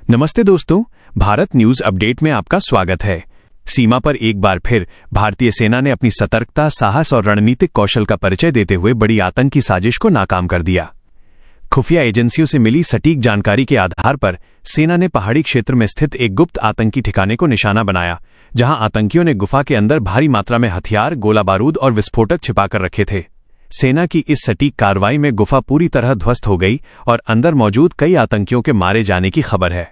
नमस्ते दोस्तों, Bharat news update में आपका स्वागत है। सीमा पर एक बार फिर भारतीय सेना ने अपनी सतर्कता, साहस और रणनीतिक कौशल का परिचय देते हुए बड़ी आतंकी साजिश को नाकाम कर दिया। खुफिया एजेंसियों से मिली सटीक जानकारी के आधार पर सेना ने पहाड़ी क्षेत्र में स्थित एक गुप्त आतंकी ठिकाने को निशाना बनाया, जहां आतंकियों ने गुफा के अंदर भारी मात्रा में हथियार, गोला बारूद और विस्फोटक छिपाकर रखे थे। सेना की इस सटीक कार्रवाई में गुफा पूरी तरह ध्वस्त हो गई और अंदर मौजूद कई आतंकियों के मारे जाने की खबर है।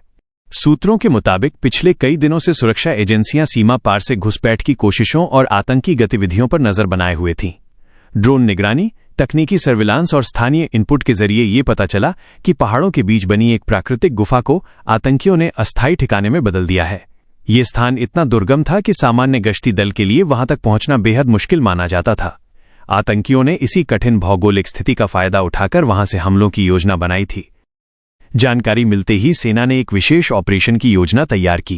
सूत्रों के मुताबिक पिछले कई दिनों से सुरक्षा एजेंसियां सीमा पार से घुसपैठ की कोशिशों और आतंकी गतिविधियों पर नजर बनाए हुए थीं। ड्रोन निगरानी, तकनीकी सर्विलांस और स्थानीय इनपुट के जरिए ये पता चला कि पहाड़ों के बीच बनी एक प्राकृतिक गुफा को आतंकियों ने अस्थायी ठिकाने में बदल दिया है। ये स्थान इतना दुर्गम था कि सामान्य गश्ती दल के लिए वहां तक पहुंचना बेहद मुश्किल माना जाता था। आतंकियों ने इसी कठिन भौगोलिक स्थिति का फायदा उठाकर वहां से हमलों की योजना बनाई थी। जानकारी मिलते ही सेना ने एक विशेष ऑपरेशन की योजना तैयार की।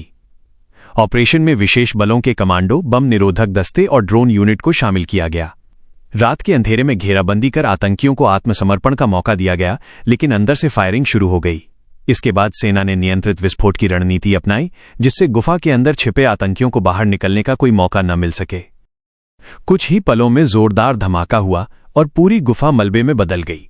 ऑपरेशन में विशेष बलों के कमांडो, बम निरोधक दस्ते और ड्रोन यूनिट को शामिल किया गया। रात के अंधेरे में घेराबंदी कर आतंकियों को आत्मसमर्पण का मौका दिया गया, लेकिन अंदर से फायरिंग शुरू हो गई। इसके बाद सेना ने नियंत्रित विस्फोट की रणनीति अपनाई, जिससे गुफा के अंदर छिपे आतंकियों को बाहर निकलने का कोई मौका न मिल सके। कुछ ही पलों में जोरदार धमाका हुआ और पूरी गुफा मलबे में बदल गई।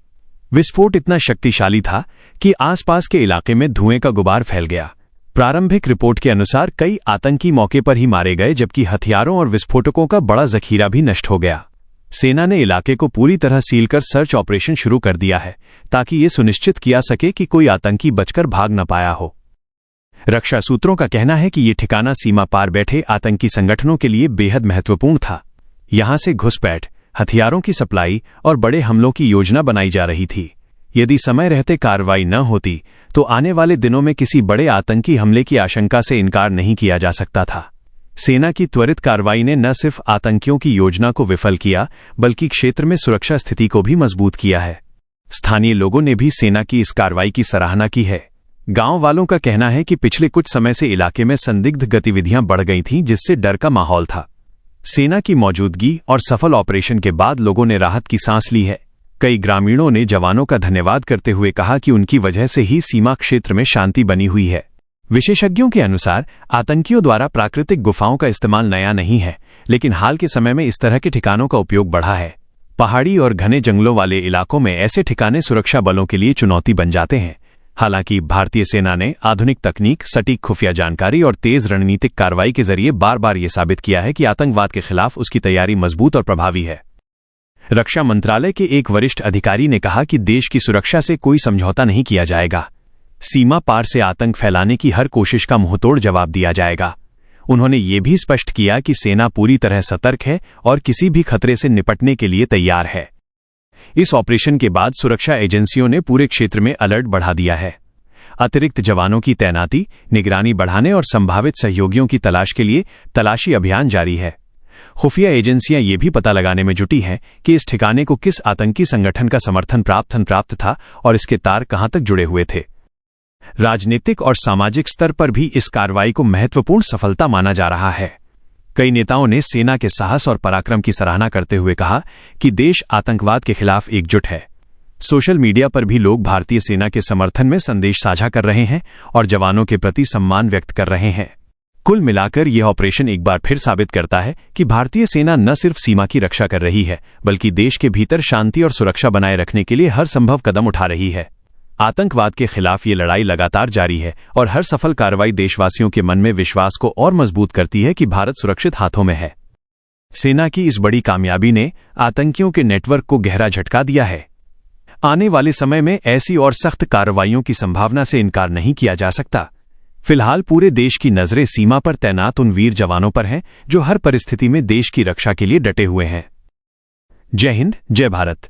विस्फोट इतना शक्तिशाली था कि आसपास के इलाके में धुएं का गुबार फैल गया। प्रारंभिक रिपोर्ट के अनुसार कई आतंकी मौके पर ही मारे गए, जबकि हथियारों और विस्फोटकों का बड़ा जखीरा भी नष्ट हो गया। सेना ने इलाके को पूरी तरह सील कर सर्च ऑपरेशन शुरू कर दिया है, ताकि ये सुनिश्चित किया सके कि कोई आतंकी बचकर भाग न पाया हो। रक्षा सूत्रों का कहना है कि ये ठिकाना सीमा पार बैठे आतंकी संगठनों के लिए बेहद महत्वपूर्ण था। यहां से घुसपैठ, हथियारों की सप्लाई और बड़े हमलों की योजना बनाई जा रही थी। यदि समय रहते कार्रवाई न होती तो आने वाले दिनों में किसी बड़े आतंकी हमले की आशंका से इनकार नहीं किया जा सकता था। सेना की त्वरित कार्रवाई ने न सिर्फ आतंकियों की योजना को विफल किया, बल्कि क्षेत्र में सुरक्षा स्थिति को भी मजबूत किया है। स्थानीय लोगों ने भी सेना की इस कार्रवाई की सराहना की है। गांव वालों का कहना है कि पिछले कुछ समय से इलाके में संदिग्ध गतिविधियां बढ़ गई थीं, जिससे डर का माहौल था। सेना की मौजूदगी और सफल ऑपरेशन के बाद लोगों ने राहत की सांस ली है। कई ग्रामीणों ने जवानों का धन्यवाद करते हुए कहा कि उनकी वजह से ही सीमा क्षेत्र में शांति बनी हुई है। विशेषज्ञों के अनुसार आतंकियों द्वारा प्राकृतिक गुफाओं का इस्तेमाल नया नहीं है, लेकिन हाल के समय में इस तरह के ठिकानों का उपयोग बढ़ा है। पहाड़ी और घने जंगलों वाले इलाकों में ऐसे ठिकाने सुरक्षा बलों के लिए चुनौती बन जाते हैं। हालांकि भारतीय सेना ने आधुनिक तकनीक, सटीक खुफिया जानकारी और तेज रणनीतिक कार्रवाई के जरिए बार बार ये साबित किया है कि आतंकवाद के खिलाफ उसकी तैयारी मजबूत और प्रभावी है। रक्षा मंत्रालय के एक वरिष्ठ अधिकारी ने कहा कि देश की सुरक्षा से कोई समझौता नहीं किया जाएगा। सीमा पार से आतंक फैलाने की हर कोशिश का मुंहतोड़ जवाब दिया जाएगा। उन्होंने ये भी स्पष्ट किया कि सेना पूरी तरह सतर्क है और किसी भी खतरे से निपटने के लिए तैयार है। इस ऑपरेशन के बाद सुरक्षा एजेंसियों ने पूरे क्षेत्र में अलर्ट बढ़ा दिया है। अतिरिक्त जवानों की तैनाती, निगरानी बढ़ाने और संभावित सहयोगियों की तलाश के लिए तलाशी अभियान जारी है। खुफिया एजेंसियां ये भी पता लगाने में जुटी हैं कि इस ठिकाने को किस आतंकी संगठन का समर्थन प्राप्त था और इसके तार कहां तक जुड़े हुए थे। राजनीतिक और सामाजिक स्तर पर भी इस कार्रवाई को महत्वपूर्ण सफलता माना जा रहा है। कई नेताओं ने सेना के साहस और पराक्रम की सराहना करते हुए कहा कि देश आतंकवाद के खिलाफ एकजुट है। सोशल मीडिया पर भी लोग भारतीय सेना के समर्थन में संदेश साझा कर रहे हैं और जवानों के प्रति सम्मान व्यक्त कर रहे हैं। कुल मिलाकर यह ऑपरेशन एक बार फिर साबित करता है कि भारतीय सेना न सिर्फ सीमा की रक्षा कर रही है, बल्कि देश के भीतर शांति और सुरक्षा बनाए रखने के लिए हर संभव कदम उठा रही है। आतंकवाद के खिलाफ ये लड़ाई लगातार जारी है और हर सफल कार्रवाई देशवासियों के मन में विश्वास को और मजबूत करती है कि भारत सुरक्षित हाथों में है। सेना की इस बड़ी कामयाबी ने आतंकियों के नेटवर्क को गहरा झटका दिया है। आने वाले समय में ऐसी और सख्त कार्रवाइयों की संभावना से इनकार नहीं किया जा सकता। फिलहाल पूरे देश की नजरें सीमा पर तैनात उन वीर जवानों पर हैं जो हर परिस्थिति में देश की रक्षा के लिए डटे हुए हैं। जय हिंद, जय भारत।